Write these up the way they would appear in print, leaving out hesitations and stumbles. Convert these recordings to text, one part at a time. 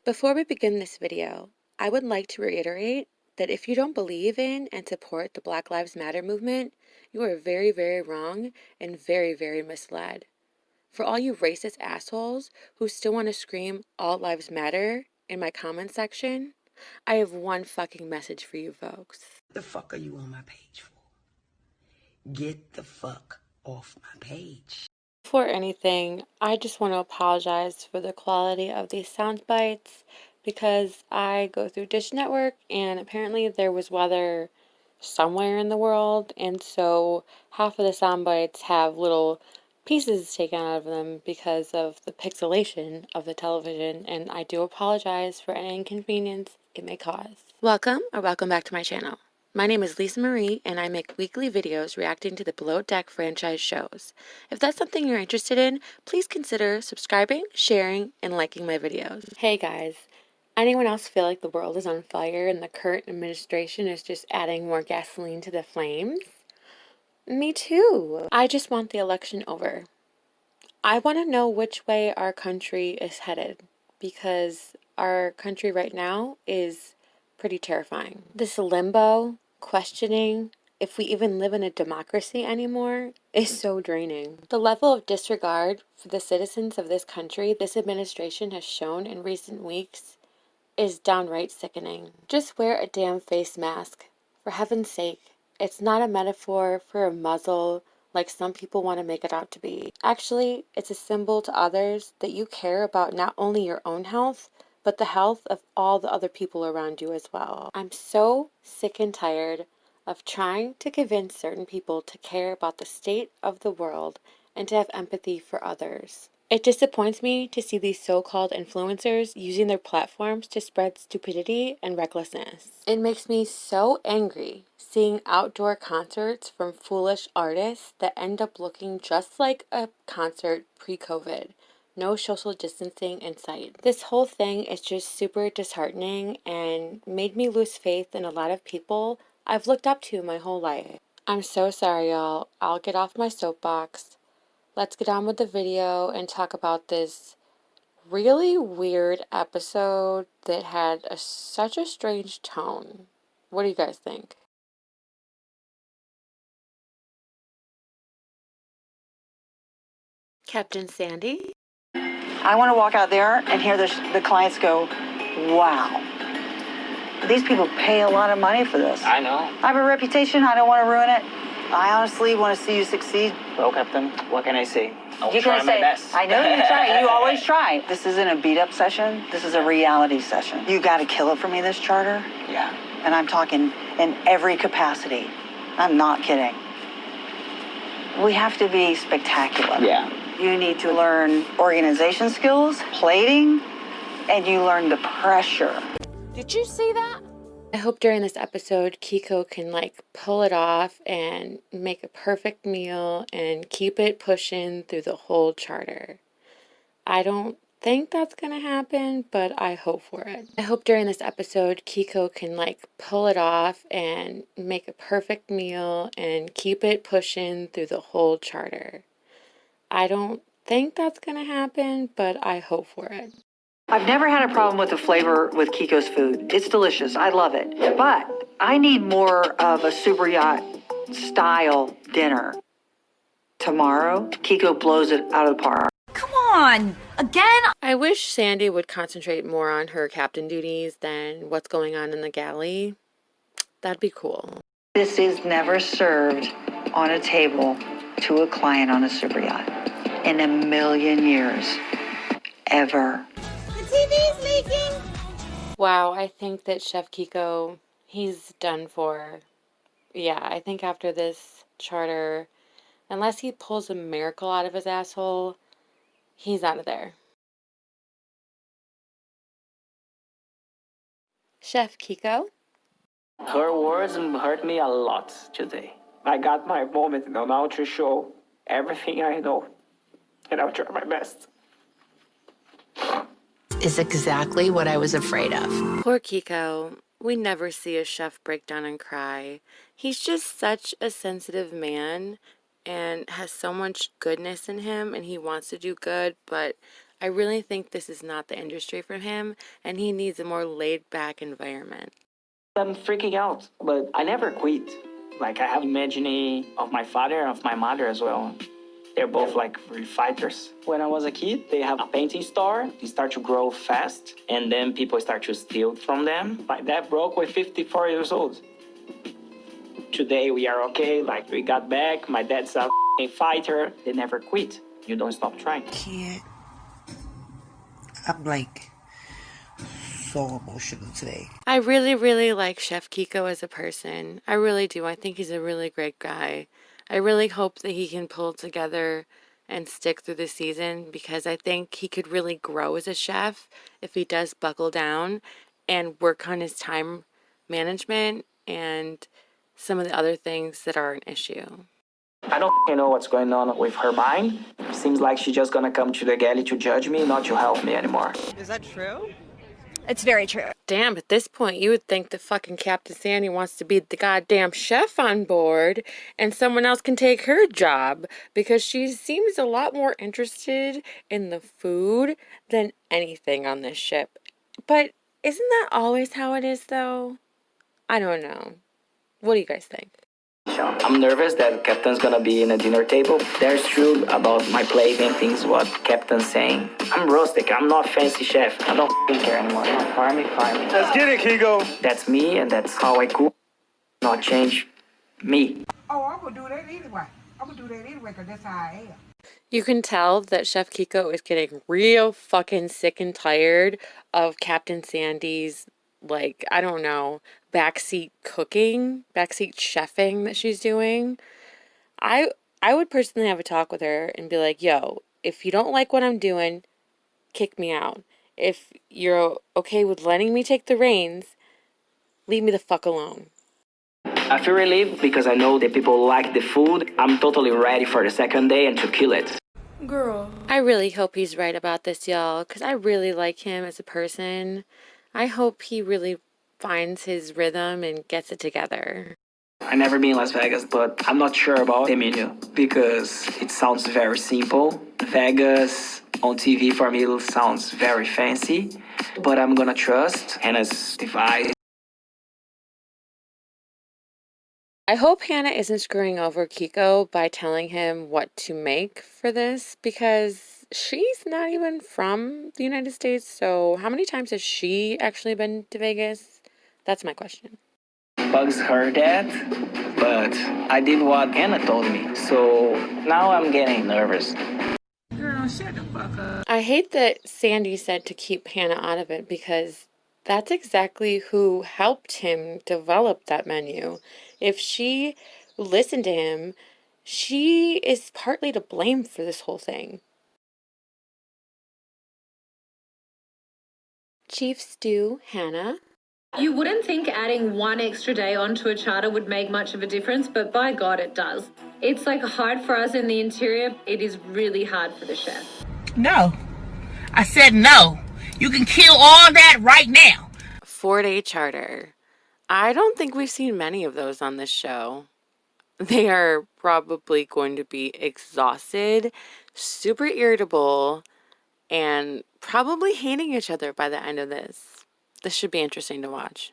Before we begin this video, I would like to reiterate that if you don't believe in and support the Black Lives Matter movement, you are very, very wrong and very, very misled. For all you racist assholes who still want to scream all lives matter in my comment section, I have one fucking message for you folks. The fuck are you on my page for? Get the fuck off my page. Before anything, I just want to apologize for the quality of these sound bites because I go through Dish Network and apparently there was weather somewhere in the world, and so half of the sound bites have little pieces taken out of them because of the pixelation of the television, and I do apologize for any inconvenience it may cause. Welcome back to my channel. My name is Lisa Marie, and I make weekly videos reacting to the Below Deck franchise shows. If that's something you're interested in, please consider subscribing, sharing, and liking my videos. Hey guys, anyone else feel like the world is on fire and the current administration is just adding more gasoline to the flames? Me too. I just want the election over. I want to know which way our country is headed, because our country right now is pretty terrifying. This limbo, questioning if we even live in a democracy anymore, is so draining. The level of disregard for the citizens of this country this administration has shown in recent weeks is downright sickening. Just wear a damn face mask, for heaven's sake. It's not a metaphor for a muzzle like some people want to make it out to be. Actually, it's a symbol to others that you care about not only your own health, but the health of all the other people around you as well. I'm so sick and tired of trying to convince certain people to care about the state of the world and to have empathy for others. It disappoints me to see these so-called influencers using their platforms to spread stupidity and recklessness. It makes me so angry seeing outdoor concerts from foolish artists that end up looking just like a concert pre-COVID. No social distancing in sight. This whole thing is just super disheartening and made me lose faith in a lot of people I've looked up to my whole life. I'm so sorry, y'all. I'll get off my soapbox. Let's get on with the video and talk about this really weird episode that had such a strange tone. What do you guys think? Captain Sandy? I want to walk out there and hear the clients go, wow. These people pay a lot of money for this. I know. I have a reputation. I don't want to ruin it. I honestly want to see you succeed. Well, Captain, what can I say? I'll You try can my say, best. I know you try. You always try. This isn't a beat-up session. This is a reality session. You got to kill it for me, this charter. Yeah. And I'm talking in every capacity. I'm not kidding. We have to be spectacular. Yeah. You need to learn organization skills, plating, and you learn the pressure. Did you see that? I hope during this episode Kiko can pull it off and make a perfect meal and keep it pushing through the whole charter. I don't think that's gonna happen, but I hope for it. I hope during this episode Kiko can pull it off and make a perfect meal and keep it pushing through the whole charter. I don't think that's gonna happen, but I hope for it. I've never had a problem with the flavor with Kiko's food. It's delicious. I love it. But I need more of a super yacht style dinner. Tomorrow, Kiko blows it out of the park. Come on, again? I wish Sandy would concentrate more on her captain duties than what's going on in the galley. That'd be cool. This is never served on a table to a client on a super yacht in a million years. Ever. The TV's leaking. Wow, I think that Chef Kiko, he's done for. Yeah, I think after this charter, unless he pulls a miracle out of his asshole, he's out of there. Chef Kiko? Her words hurt me a lot today. I got my moment now to show everything I know, and I'll try my best. Is exactly what I was afraid of. Poor Kiko. We never see a chef break down and cry. He's just such a sensitive man and has so much goodness in him, and he wants to do good, but I really think this is not the industry for him, and he needs a more laid-back environment. I'm freaking out, but I never quit. Like, I have imagining of my father and of my mother as well. They're both like real fighters. When I was a kid, they have a painting store. They start to grow fast, and then people start to steal from them. My dad broke with 54 years old. Today we are okay, like we got back. My dad's a fighter. They never quit. You don't stop trying. Can't. I'm like so emotional today. I really, really like Chef Kiko as a person. I really do. I think he's a really great guy. I really hope that he can pull together and stick through the season, because I think he could really grow as a chef if he does buckle down and work on his time management and some of the other things that are an issue. I don't know what's going on with her mind. Seems like she's just gonna come to the galley to judge me, not to help me anymore. Is that true? It's very true. Damn, at this point, you would think that fucking Captain Sandy wants to be the goddamn chef on board and someone else can take her job, because she seems a lot more interested in the food than anything on this ship. But isn't that always how it is, though? I don't know. What do you guys think? I'm nervous that Captain's gonna be in a dinner table. There's true about my plate and things what Captain's saying. I'm rustic, I'm not fancy chef. I don't care anymore. No, farming. Let's get it, Kiko. That's me, and that's how I cook. Not change me. Oh, I'm gonna do that anyway. Because that's how I am. You can tell that Chef Kiko is getting real fucking sick and tired of Captain Sandy's, like, I don't know, backseat cooking, backseat chefing that she's doing. I would personally have a talk with her and be like, yo, if you don't like what I'm doing, kick me out. If you're okay with letting me take the reins, leave me the fuck alone. I feel relieved because I know that people like the food. I'm totally ready for the second day and to kill it. Girl. I really hope he's right about this, y'all, because I really like him as a person. I hope he really finds his rhythm and gets it together. I never been in Las Vegas, but I'm not sure about the menu because it sounds very simple. Vegas on TV for me sounds very fancy, but I'm gonna trust Hannah's device. I hope Hannah isn't screwing over Kiko by telling him what to make for this, because she's not even from the United States, so how many times has she actually been to Vegas? That's my question. Bugs heard that, but I did what Anna told me, so now I'm getting nervous. Girl, shut the fuck up. I hate that Sandy said to keep Hannah out of it, because that's exactly who helped him develop that menu. If she listened to him, she is partly to blame for this whole thing. Chief Stew, Hannah. You wouldn't think adding one extra day onto a charter would make much of a difference, but by God, it does. It's like hard for us in the interior. It is really hard for the chef. No. I said no. You can kill all that right now. 4-day charter. I don't think we've seen many of those on this show. They are probably going to be exhausted, super irritable, and probably hating each other by the end of this. This should be interesting to watch.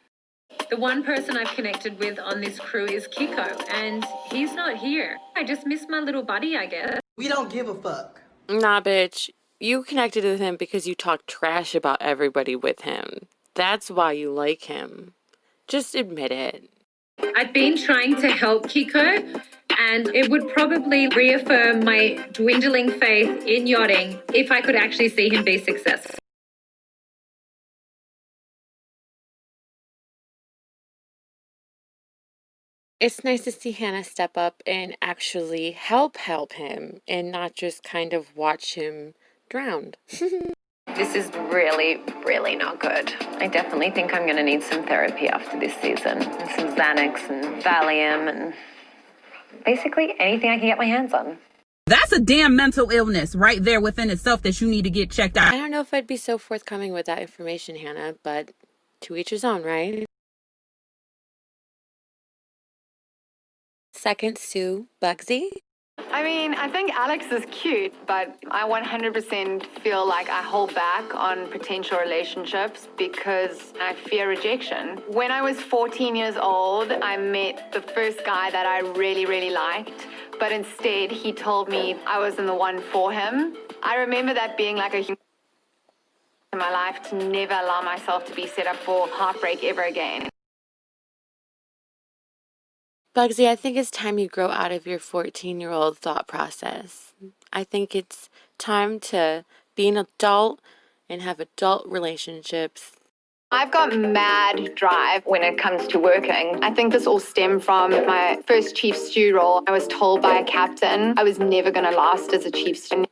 The one person I've connected with on this crew is Kiko, and he's not here. I just miss my little buddy, I guess. We don't give a fuck. Nah, bitch. You connected with him because you talk trash about everybody with him. That's why you like him. Just admit it. I've been trying to help Kiko, and it would probably reaffirm my dwindling faith in yachting if I could actually see him be successful. It's nice to see Hannah step up and actually help him and not just kind of watch him drowned. This is really, really not good. I definitely think I'm going to need some therapy after this season. And some Xanax and Valium and basically anything I can get my hands on. That's a damn mental illness right there within itself that you need to get checked out. I don't know if I'd be so forthcoming with that information, Hannah, but to each his own, right? Second Sue, Bugsy. I mean, I think Alex is cute, but I 100% feel like I hold back on potential relationships because I fear rejection. When I was 14 years old, I met the first guy that I really, really liked, but instead he told me I wasn't the one for him. I remember that being like a huge in my life to never allow myself to be set up for heartbreak ever again. Bugsy, I think it's time you grow out of your 14-year-old thought process. I think it's time to be an adult and have adult relationships. I've got mad drive when it comes to working. I think this all stemmed from my first chief stew role. I was told by a captain I was never going to last as a chief stew.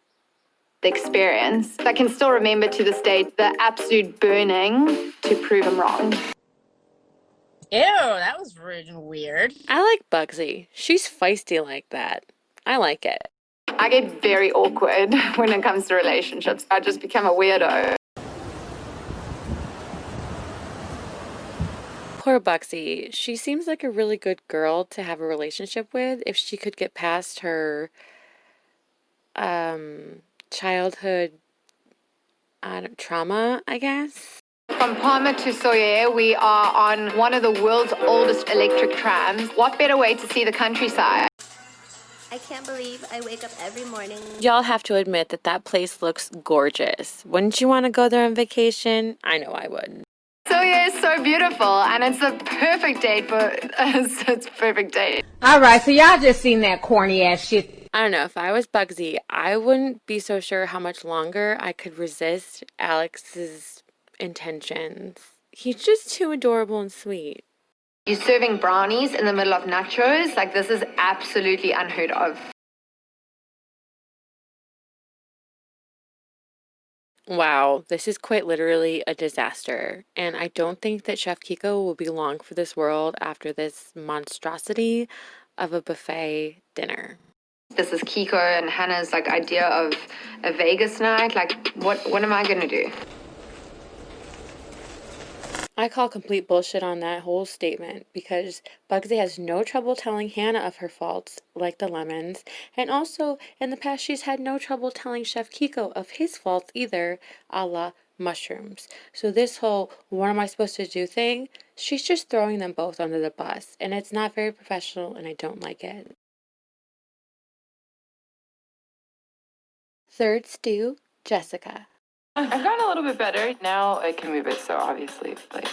The experience. I can still remember to this day the absolute burning to prove him wrong. Ew, that was rude and weird. I like Bugsy. She's feisty like that. I like it. I get very awkward when it comes to relationships. I just become a weirdo. Poor Bugsy. She seems like a really good girl to have a relationship with if she could get past her childhood trauma, I guess. From Palma to Sawyer, we are on one of the world's oldest electric trams. What better way to see the countryside? I can't believe I wake up every morning. Y'all have to admit that that place looks gorgeous. Wouldn't you want to go there on vacation? I know I would. Sawyer is so beautiful, and it's a perfect date for us. It's a perfect date. All right, so y'all just seen that corny ass shit. I don't know, if I was Bugsy, I wouldn't be so sure how much longer I could resist Alex's intentions. He's just too adorable and sweet. You're serving brownies in the middle of nachos? Like, this is absolutely unheard of. Wow, this is quite literally a disaster, and I don't think that Chef Kiko will be long for this world after this monstrosity of a buffet dinner. This is Kiko and Hannah's like idea of a Vegas night. Like, what am I gonna do? I call complete bullshit on that whole statement because Bugsy has no trouble telling Hannah of her faults, like the lemons, and also in the past she's had no trouble telling Chef Kiko of his faults either, a la mushrooms. So this whole what am I supposed to do thing, she's just throwing them both under the bus, and it's not very professional and I don't like it. Third stew, Jessica. I've gotten a little bit better. Now I can move it, so obviously, like,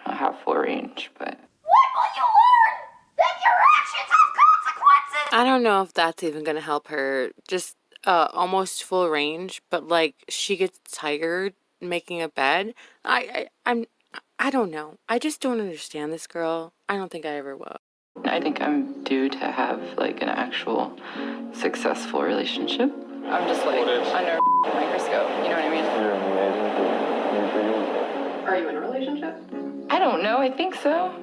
I have full range, but... What will you learn? That your actions have consequences! I don't know if that's even gonna help her. Just almost full range, but like she gets tired making a bed. I don't know. I just don't understand this girl. I don't think I ever will. I think I'm due to have, like, an actual successful relationship. I'm just, like, under a microscope, you know what I mean? Are you in a relationship? I don't know, I think so.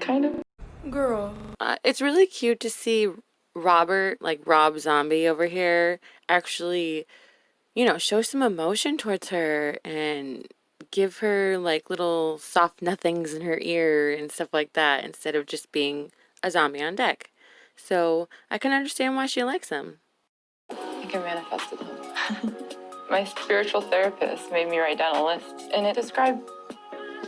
Kind of. Girl. It's really cute to see Robert, like Rob Zombie over here, actually, you know, show some emotion towards her and give her like little soft nothings in her ear and stuff like that instead of just being a zombie on deck. So I can understand why she likes him. I think I manifested him. My spiritual therapist made me write down a list, and it described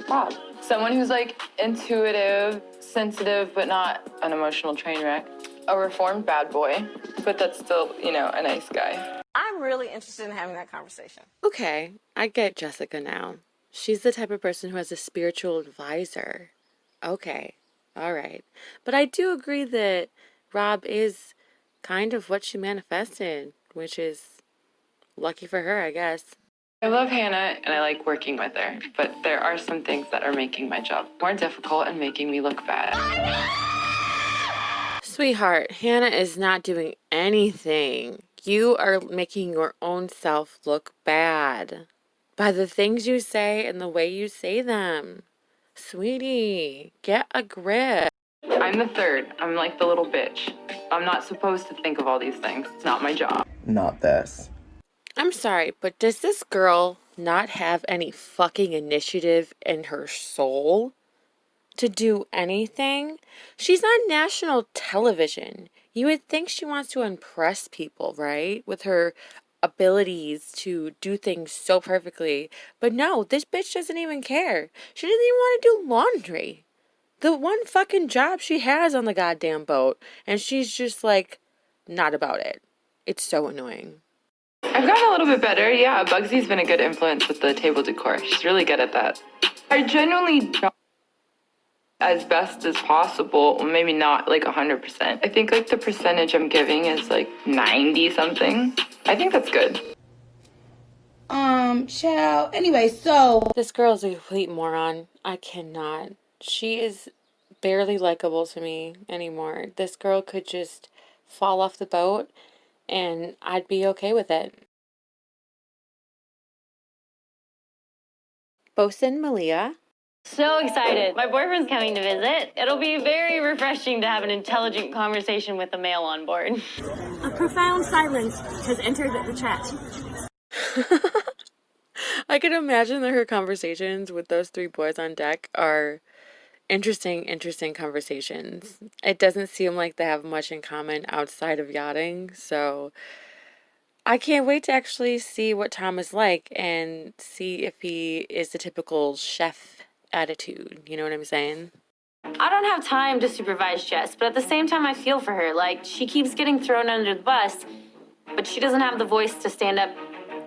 Rob. Someone who's like intuitive, sensitive, but not an emotional train wreck. A reformed bad boy, but that's still, you know, a nice guy. I'm really interested in having that conversation. Okay, I get Jessica now. She's the type of person who has a spiritual advisor. Okay, all right. But I do agree that Rob is kind of what she manifested, which is lucky for her, I guess. I love Hannah, and I like working with her, but there are some things that are making my job more difficult and making me look bad. Sweetheart, Hannah is not doing anything. You are making your own self look bad by the things you say and the way you say them. Sweetie, get a grip. I'm the third. I'm like the little bitch. I'm not supposed to think of all these things. It's not my job. Not this. I'm sorry, but does this girl not have any fucking initiative in her soul? to do anything. She's on national television. You would think she wants to impress people, right? With her abilities to do things so perfectly. But no, this bitch doesn't even care. She doesn't even want to do laundry. The one fucking job she has on the goddamn boat. And she's just like, not about it. It's so annoying. I've gotten a little bit better, yeah. Bugsy's been a good influence with the table decor. She's really good at that. I genuinely try as best as possible, maybe not like 100%. I think like the percentage I'm giving is like 90 something. I think that's good. Child. Anyway, so this girl's a complete moron. I cannot. She is barely likable to me anymore. This girl could just fall off the boat and I'd be okay with it. Bosun Malia. So excited. My boyfriend's coming to visit. It'll be very refreshing to have an intelligent conversation with a male on board. A profound silence has entered the chat. I can imagine that her conversations with those three boys on deck are interesting conversations. It doesn't seem like they have much in common outside of yachting, so I can't wait to actually see what Tom is like and see if he is the typical chef attitude. You know what I'm saying? I don't have time to supervise Jess, but at the same time I feel for her. Like, she keeps getting thrown under the bus, but she doesn't have the voice to stand up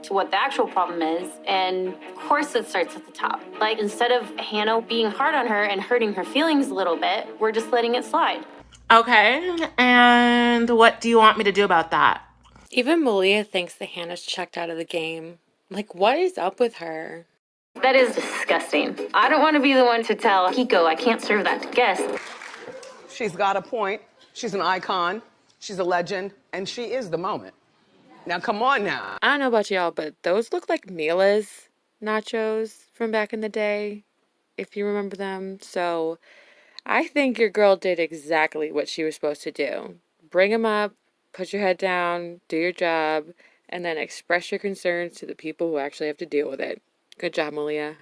to what the actual problem is, and of course it starts at the top. Like, instead of Hannah being hard on her and hurting her feelings a little bit, we're just letting it slide. Okay, and what do you want me to do about that? Even Malia thinks that Hannah's checked out of the game. Like, what is up with her? That is disgusting. I don't want to be the one to tell Kiko I can't serve that to guests. She's got a point. She's an icon. She's a legend. And she is the moment. Now, come on now. I don't know about y'all, but those look like Mila's nachos from back in the day, if you remember them. So I think your girl did exactly what she was supposed to do. Bring them up, put your head down, do your job, and then express your concerns to the people who actually have to deal with it. Good job, Malia.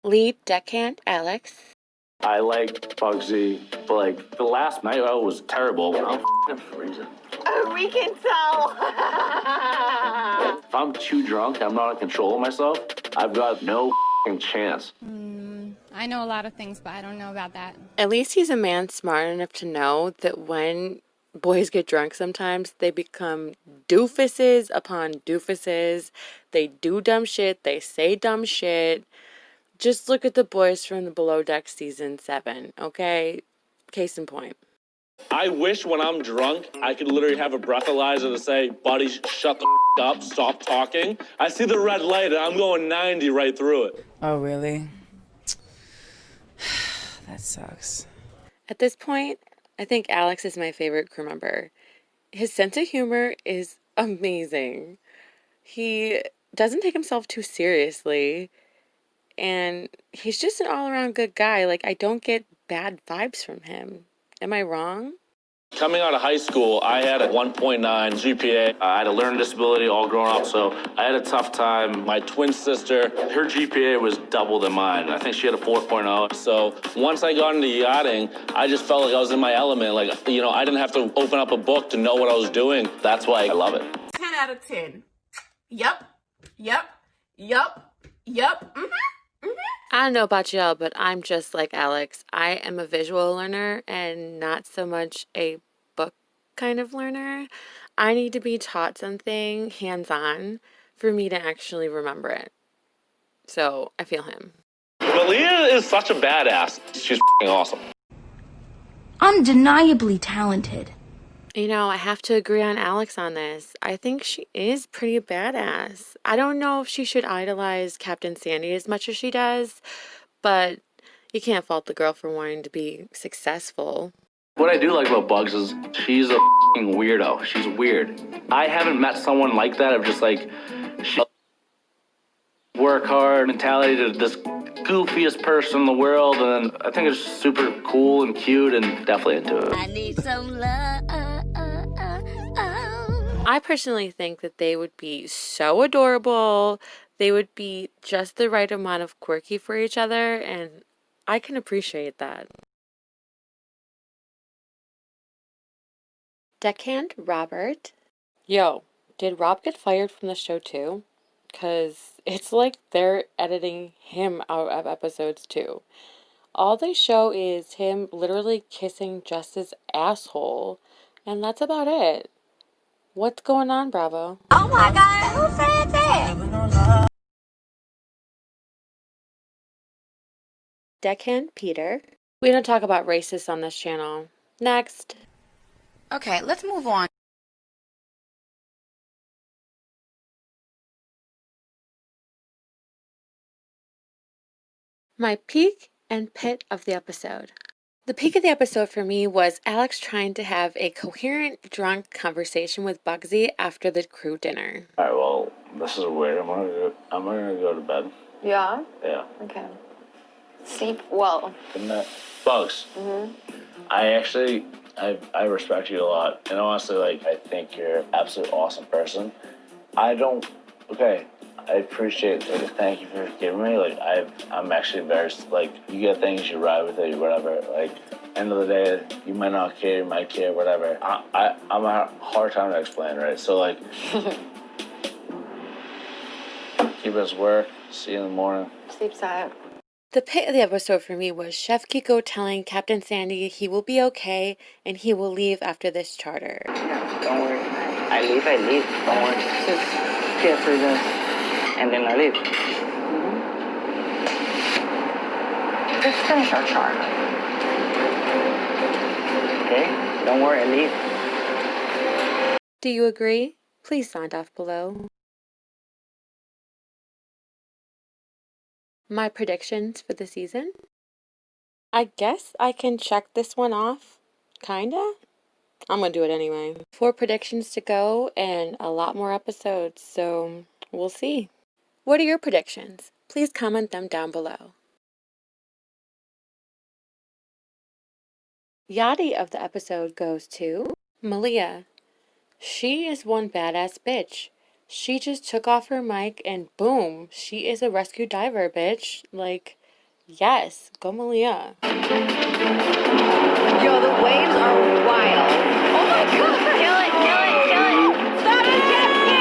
Lead deckhand Alex. I like Bugsy, but like the last night out was terrible. I'm freezing. We can tell. If I'm too drunk, I'm not in control of myself. I've got no chance. I know a lot of things, but I don't know about that. At least he's a man smart enough to know that when boys get drunk sometimes, they become doofuses upon doofuses. They do dumb shit. They say dumb shit. Just look at the boys from the Below Deck season 7, okay? Case in point. I wish when I'm drunk, I could literally have a breathalyzer to say, buddy, shut the up, stop talking. I see the red light and I'm going 90 right through it. Oh, really? That sucks. At this point, I think Alex is my favorite crew member. His sense of humor is amazing. He doesn't take himself too seriously. And he's just an all-around good guy. Like, I don't get bad vibes from him. Am I wrong? Coming out of high school, I had a 1.9 GPA. I had a learning disability all growing up, so I had a tough time. My twin sister, her GPA was double than mine. I think she had a 4.0. So once I got into yachting, I just felt like I was in my element. Like, you know, I didn't have to open up a book to know what I was doing. That's why I love it. 10 out of 10. Yep. I don't know about y'all, but I'm just like Alex. I am a visual learner and not so much a book kind of learner. I need to be taught something hands-on for me to actually remember it. So I feel him. Malia is such a badass. She's awesome. Undeniably talented. You know, I have to agree on Alex on this. I think she is pretty badass. I don't know if she should idolize Captain Sandy as much as she does, but you can't fault the girl for wanting to be successful. What I do like about Bugs is she's a weirdo. She's weird. I haven't met someone like that of just like work hard mentality to this goofiest person in the world, and I think it's super cool and cute and definitely into it. I need some love. I personally think that they would be so adorable. they would be just the right amount of quirky for each other, and I can appreciate that. Deckhand Robert. Yo, did Rob get fired from the show too? Because it's like they're editing him out of episodes too. All they show is him literally kissing Jess's asshole, and that's about it. What's going on, Bravo? Oh my god, who said that? Deckhand Peter. We don't talk about racists on this channel. Next. Okay, let's move on. My peak and pit of the episode. The peak of the episode for me was Alex trying to have a coherent, drunk conversation with Bugsy after the crew dinner. Alright, well, this is weird. I'm gonna go to bed. Yeah? Yeah. Okay. Sleep well. Good night. Bugs. I respect you a lot. And honestly, like, I think you're an absolutely awesome person. I appreciate it. Thank you for giving me. Like, I'm actually very, like, you get things, you ride with it, whatever. Like, end of the day, you might not care, you might care, whatever. I'm a hard time to explain, right? So, like, keep us work. See you in the morning. Sleep tight. The pit of the episode for me was Chef Kiko telling Captain Sandy he will be okay and he will leave after this charter. Don't worry. I leave. Don't worry. Just care for this. And then I leave. Let's finish our charter. Okay? Don't worry, I leave. Do you agree? Please sound off below. My predictions for the season? I guess I can check this one off. Kinda? I'm gonna do it anyway. 4 predictions to go and a lot more episodes, so we'll see. What are your predictions? Please comment them down below. Yachty of the episode goes to Malia. She is one badass bitch. She just took off her mic and boom, she is a rescue diver, bitch. Like, yes, go Malia. Yo, the waves are wild. Oh my god! Kill it! Stop the jet ski!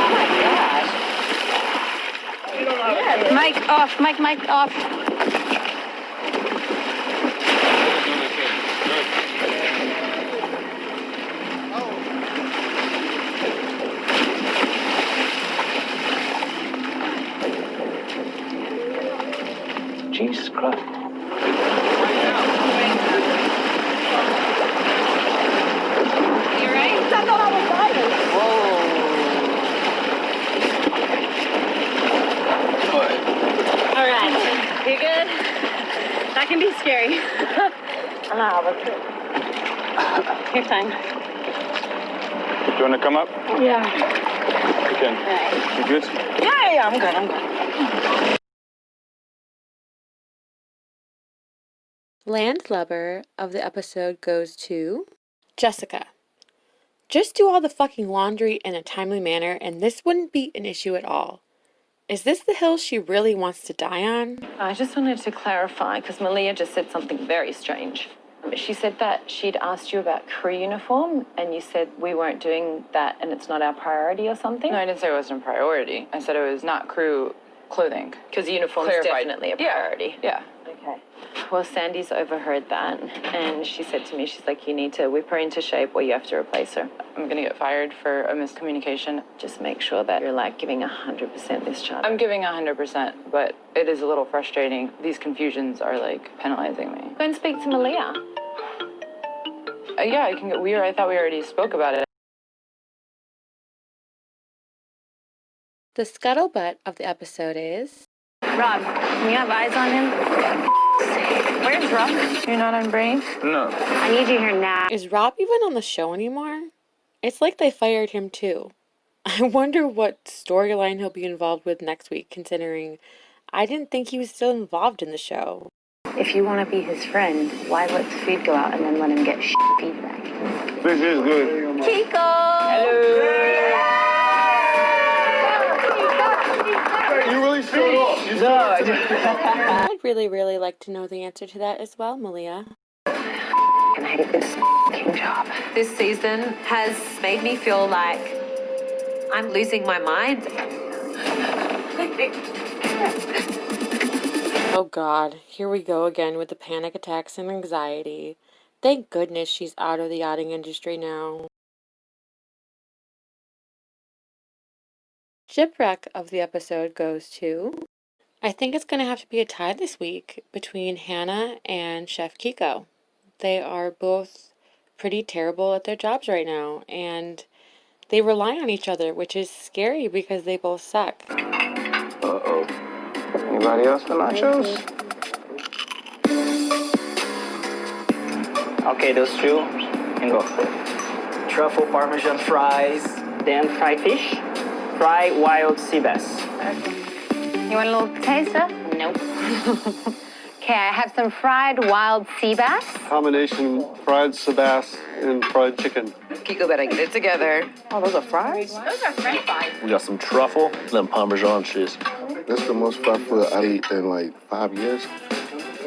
Oh my gosh. Yeah, mic off, mic off. Jesus Christ. You right? I thought I was dying. Whoa. All right. You good? That can be scary. No, but your time. Do you want to come up? Yeah. You can. Right. You good? Yeah, I'm good. Landlubber of the episode goes to Jessica. Just do all the fucking laundry in a timely manner and this wouldn't be an issue at all. Is this the hill she really wants to die on? I just wanted to clarify, because Malia just said something very strange. She said that she'd asked you about crew uniform, and you said we weren't doing that and it's not our priority or something. No, I didn't say it wasn't a priority. I said it was not crew clothing. Because uniform's definitely a priority. Yeah. Okay. Well, Sandy's overheard that, and she said to me, she's like, you need to whip her into shape or you have to replace her. I'm going to get fired for a miscommunication. Just make sure that you're, like, giving 100% this charter. I'm giving 100%, but it is a little frustrating. These confusions are, like, penalizing me. Go and speak to Malia. Yeah, I can get weird. I thought we already spoke about it. The scuttlebutt of the episode is Rob, can you have eyes on him? Where's Rob? You're not on break? No. I need you here now. Is Rob even on the show anymore? It's like they fired him too. I wonder what storyline he'll be involved with next week, considering I didn't think he was still involved in the show. If you want to be his friend, why let the feed go out and then let him get feedback? This is good. Kiko! Hello! You really showed off. I'd really like to know the answer to that as well, Malia. And I hate this f***ing job. This season has made me feel like I'm losing my mind. Oh God, here we go again with the panic attacks and anxiety. Thank goodness she's out of the yachting industry now. Shipwreck of the episode goes to... I think it's going to have to be a tie this week between Hannah and Chef Kiko. They are both pretty terrible at their jobs right now, and they rely on each other, which is scary because they both suck. Uh-oh. Anybody else for nachos? Okay, those two can go. Truffle Parmesan fries, then fried fish, fried wild sea bass. You want a little taster? Nope. Okay, I have some fried wild sea bass. Combination fried sea bass and fried chicken. Kiko better get it together. Oh, those are fries? Those are French fries. We got some truffle, then Parmesan cheese. This is the most fried food I ate in like 5 years.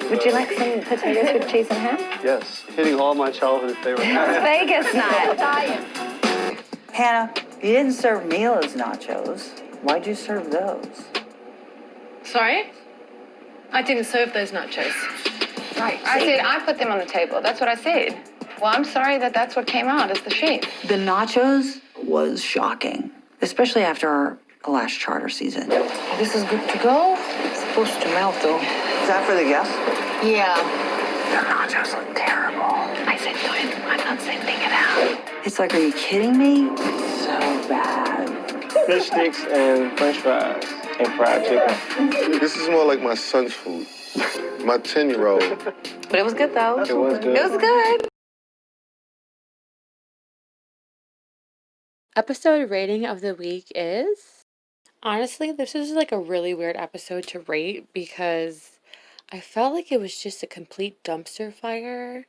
Would you like some potatoes with cheese and ham? Yes, hitting all my childhood favorites. Vegas night. Hannah, you didn't serve meal as nachos. Why'd you serve those? Sorry? I didn't serve those nachos. Right. I said I put them on the table. That's what I said. Well, I'm sorry that that's what came out as the chef. The nachos was shocking, especially after our last charter season. This is good to go. It's supposed to melt, though. Is that for the guests? Yeah. The nachos look terrible. I said to him, I'm not sending it out. It's like, are you kidding me? So bad. Fish sticks and french fries and fried chicken. This is more like my son's food. My 10-year-old. But it was good, though. It was good. It was good. Episode rating of the week is... Honestly, this is like a really weird episode to rate because I felt like it was just a complete dumpster fire.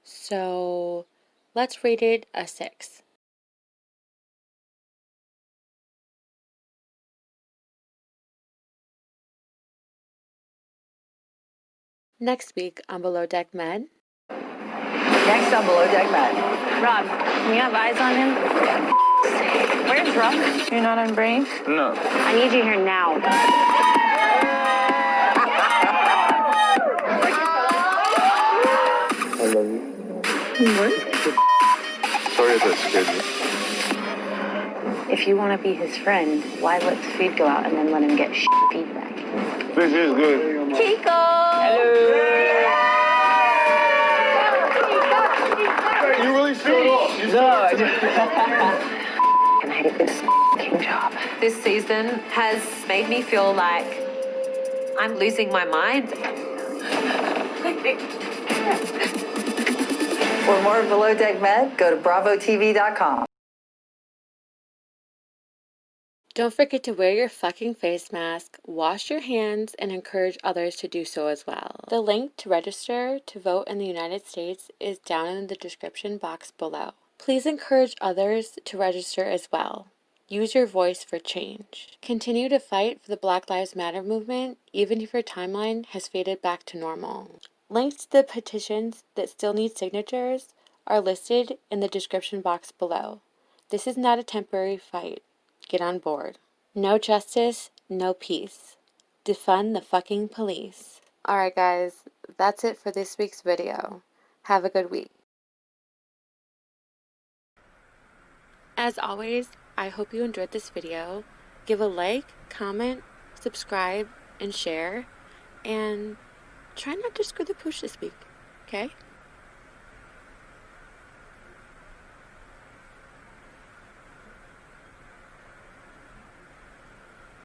So let's rate it a 6. Next week on Below Deck Med. Next on Below Deck Med. Rob, can you have eyes on him? Where's Rob? You're not on Brave? No. I need you here now. I love you. What? Sorry if that scared you. If you want to be his friend, why let the feed go out and then let him get feedback? Fish is good. Kiko! Hello. You really showed off. And I hate this f***ing job. This season has made me feel like I'm losing my mind. For more Below Deck Med, go to bravotv.com. Don't forget to wear your fucking face mask, wash your hands, and encourage others to do so as well. The link to register to vote in the United States is down in the description box below. Please encourage others to register as well. Use your voice for change. Continue to fight for the Black Lives Matter movement, even if your timeline has faded back to normal. Links to the petitions that still need signatures are listed in the description box below. This is not a temporary fight. Get on board. No justice, no peace. Defund the fucking police. Alright guys, that's it for this week's video. Have a good week. As always, I hope you enjoyed this video. Give a like, comment, subscribe, and share. And try not to screw the pooch this week, okay?